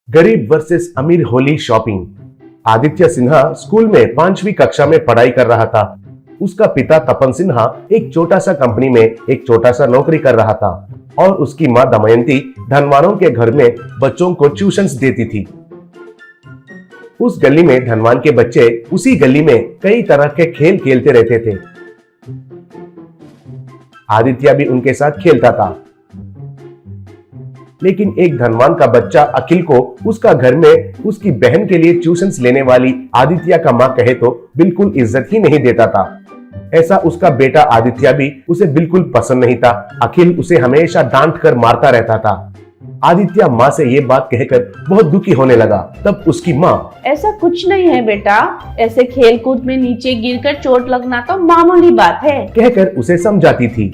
गरीब वर्सेस अमीर Holi shopping. Aditya Sinha school में 5वीं कक्षा में पढ़ाई कर रहा था। उसका पिता तपन सिन्हा एक छोटा सा कंपनी में एक छोटा सा नौकरी कर रहा था और उसकी माँ दमयंती धनवानों के घर में बच्चों को ट्यूशंस देती थी। उस गली में धनवान के बच्चे उसी गली में कई तरह के खेल खेलते रहते थे। आदित्य भी उनके साथ खेलता था। लेकिन एक धनवान का बच्चा अखिल को उसका घर में उसकी बहन के लिए ट्यूशंस लेने वाली आदित्य का माँ कहे तो बिल्कुल इज्जत ही नहीं देता था। ऐसा उसका बेटा आदित्य भी उसे बिल्कुल पसंद नहीं था। अखिल उसे हमेशा डांट कर मारता रहता था। आदित्य माँ से ये बात कहकर बहुत दुखी होने लगा। तब उसकी माँ, ऐसा कुछ नहीं है बेटा, ऐसे खेल कूद में नीचे गिरकर चोट लगना तो मामूली बात है, कहकर उसे समझाती थी।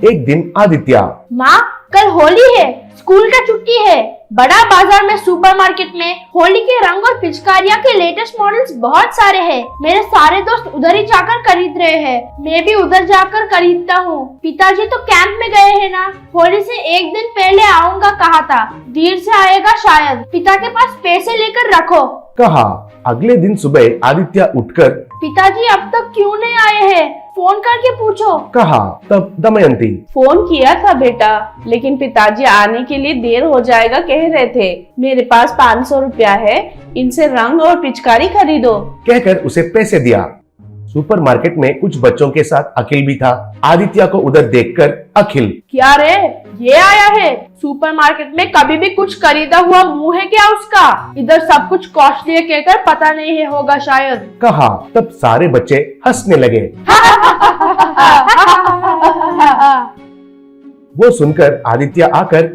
एक दिन आदित्य, माँ कल होली है, स्कूल का छुट्टी है। बड़ा बाजार में सुपरमार्केट में होली के रंग और पिचकारियाँ के लेटेस्ट मॉडल्स बहुत सारे हैं। मेरे सारे दोस्त उधर ही जाकर खरीद रहे हैं, मैं भी उधर जाकर खरीदता हूँ। पिताजी तो कैंप में गए हैं ना, होली से एक दिन पहले आऊंगा कहा था, देर से आएगा शायद। पिता के पास पैसे लेकर रखो, कहा। अगले दिन सुबह आदित्य उठकर, पिताजी अब तक क्यों नहीं आए हैं, फोन करके पूछो, कहा। तब दमयंती, फोन किया था बेटा, लेकिन पिताजी आने के लिए देर हो जाएगा कह रहे थे। मेरे पास 500 रुपया है, इनसे रंग और पिचकारी खरीदो, कहकर उसे पैसे दिया। सुपरमार्केट में कुछ बच्चों के साथ अखिल भी था। आदित्य को उधर देखकर अखिल, क्या रे ये आया है? सुपरमार्केट में कभी भी कुछ खरीदा हुआ मुंह है क्या उसका? इधर सब कुछ कॉस्टली है कहकर पता नहीं है होगा शायद, कहा। तब सारे बच्चे हंसने लगे। वो सुनकर आदित्य आकर,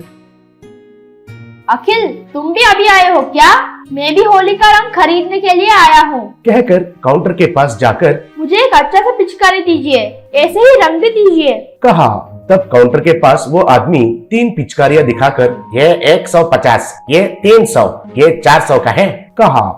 अखिल तुम भी अभी आए हो क्या? मैं भी होली का रंग खरीदने के लिए आया हूँ, कहकर काउंटर के पास जाकर, मुझे एक अच्छा सा पिचकारी दीजिए, ऐसे ही रंग भी दीजिए, कहा। तब काउंटर के पास वो आदमी 3 पिचकारियां दिखाकर, ये 150, ये 300, ये 400 का है, कहा।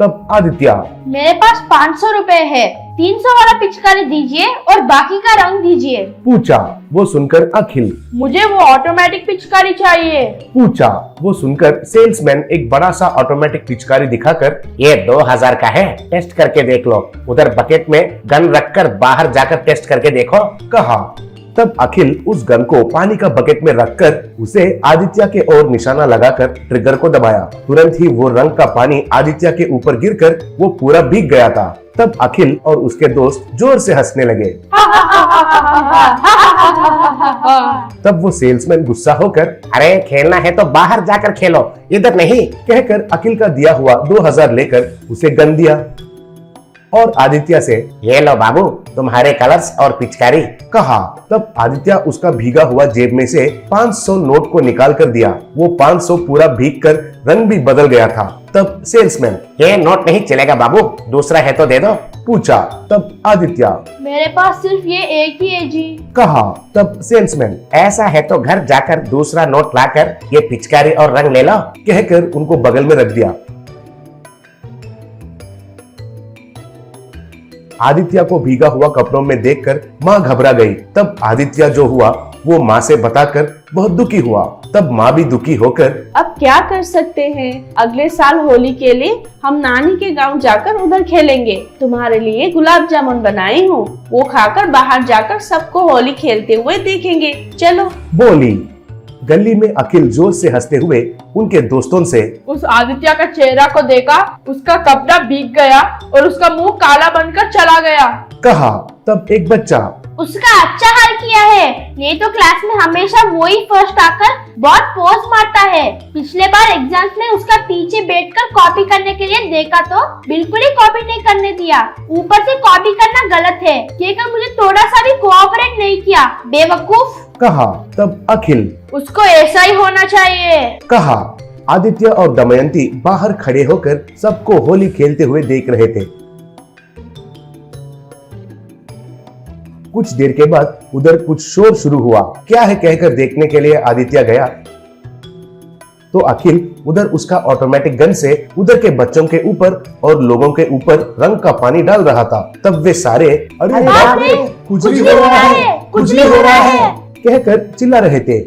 तब आदित्य, मेरे पास 500 रुपए है, 300 वाला पिचकारी दीजिए और बाकी का रंग दीजिए, पूछा। वो सुनकर अखिल, मुझे वो ऑटोमेटिक पिचकारी चाहिए, पूछा। वो सुनकर सेल्समैन एक बड़ा सा ऑटोमेटिक पिचकारी दिखाकर, ये 2000 का है, टेस्ट करके देख लो, उधर बकेट में गन रखकर बाहर जाकर टेस्ट करके देखो, कहा। तब अखिल उस गन को पानी का बकेट में रखकर उसे आदित्य के ओर निशाना लगाकर ट्रिगर को दबाया। तुरंत ही वो रंग का पानी आदित्य के ऊपर गिरकर वो पूरा भीग गया था। तब अखिल और उसके दोस्त जोर से हंसने लगे। तब वो सेल्समैन गुस्सा होकर, अरे खेलना है तो बाहर जाकर खेलो, इधर नहीं, कहकर अखिल का दिया हुआ 2000 लेकर उसे गन दिया और आदित्य से, ये लो बाबू तुम्हारे कलर्स और पिचकारी, कहा। तब आदित्य उसका भीगा हुआ जेब में से 500 नोट को निकाल कर दिया। वो 500 पूरा भीग कर रंग भी बदल गया था। तब सेल्समैन, ये नोट नहीं चलेगा बाबू, दूसरा है तो दे दो, पूछा। तब आदित्य, मेरे पास सिर्फ ये एक ही है जी, कहा। तब सेल्समैन, ऐसा है तो घर जाकर दूसरा नोट लाकर ये पिचकारी और रंग ले लो, कहकर उनको बगल में रख दिया। आदित्य को भीगा हुआ कपड़ों में देखकर माँ घबरा गई। तब आदित्य जो हुआ वो माँ से बताकर बहुत दुखी हुआ। तब माँ भी दुखी होकर, अब क्या कर सकते हैं, अगले साल होली के लिए हम नानी के गांव जाकर उधर खेलेंगे। तुम्हारे लिए गुलाब जामुन बनाई हूँ, वो खाकर बाहर जाकर सबको होली खेलते हुए देखेंगे, चलो, बोली। गली में अखिल जोर से हंसते हुए उनके दोस्तों से, उस आदित्य का चेहरा को देखा, उसका कपड़ा भीग गया और उसका मुंह काला बनकर चला गया, कहा। तब एक बच्चा, उसका अच्छा हाल किया है, नहीं तो क्लास में हमेशा वो ही फर्स्ट आकर बहुत पोज मारता है। पिछले बार एग्जाम्स में उसका पीछे बैठकर कॉपी करने के लिए देखा तो बिल्कुल ही कॉपी नहीं करने दिया, ऊपर से कॉपी करना गलत है, कहकर मुझे थोड़ा सा भी कोऑपरेट नहीं किया, बेवकूफ, कहा। तब अखिल, उसको ऐसा ही होना चाहिए, कहा। आदित्य और दमयंती बाहर खड़े होकर सबको होली खेलते हुए देख रहे थे। कुछ देर के बाद उधर कुछ शोर शुरू हुआ। क्या है कहकर देखने के लिए आदित्य गया तो अखिल उधर उसका ऑटोमेटिक गन से उधर के बच्चों के ऊपर और लोगों के ऊपर रंग का पानी डाल रहा था। तब वे सारे, अरे बाप रे, कुछ भी हो रहा है, कुछ भी हो रहा है, कहकर चिल्ला रहे थे।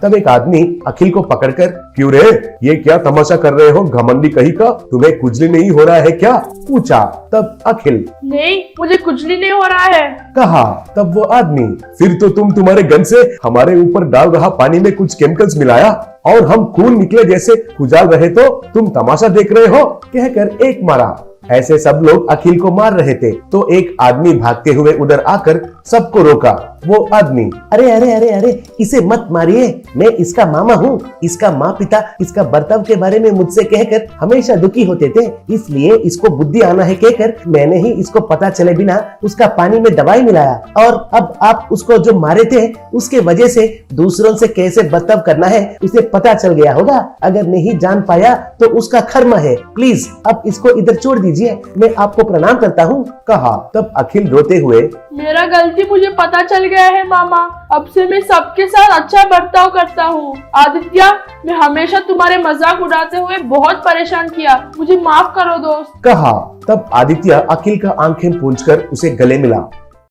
तब एक आदमी अखिल को पकड़कर, क्यों रे, ये क्या तमाशा कर रहे हो घमंडी कहीं का, तुम्हें खुजली नहीं हो रहा है क्या, पूछा। तब अखिल, नहीं, मुझे खुजली नहीं हो रहा है, कहा। तब वो आदमी, फिर तो तुम तुम्हारे गन से हमारे ऊपर डाल रहा पानी में कुछ केमिकल्स मिलाया और हम खून निकले जैसे खुजाल रहे तो तुम तमाशा देख रहे हो, कहकर एक मारा। ऐसे सब लोग अखिल को मार रहे थे तो एक आदमी भागते हुए उधर आकर सबको रोका। वो आदमी, अरे अरे अरे अरे, इसे मत मारिए, मैं इसका मामा हूँ। इसका माँ पिता इसका बर्ताव के बारे में मुझसे कहकर हमेशा दुखी होते थे, इसलिए इसको बुद्धि आना है कहकर मैंने ही इसको पता चले बिना उसका पानी में दवाई मिलाया, और अब आप उसको जो मारे थे उसके वजह से दूसरों से कैसे बर्ताव करना है उसे पता चल गया होगा। अगर नहीं जान पाया तो उसका कर्म है, प्लीज अब इसको इधर छोड़ दीजिए, मैं आपको प्रणाम करता हूँ, कहा। तब अखिल रोते हुए, मेरा गलती मुझे पता चल गया है मामा, अब से मैं सबके साथ अच्छा बर्ताव करता हूँ। आदित्य, मैं हमेशा तुम्हारे मजाक उड़ाते हुए बहुत परेशान किया, मुझे माफ करो दोस्त, कहा। तब आदित्य अखिल का आंखें पूंझकर उसे गले मिला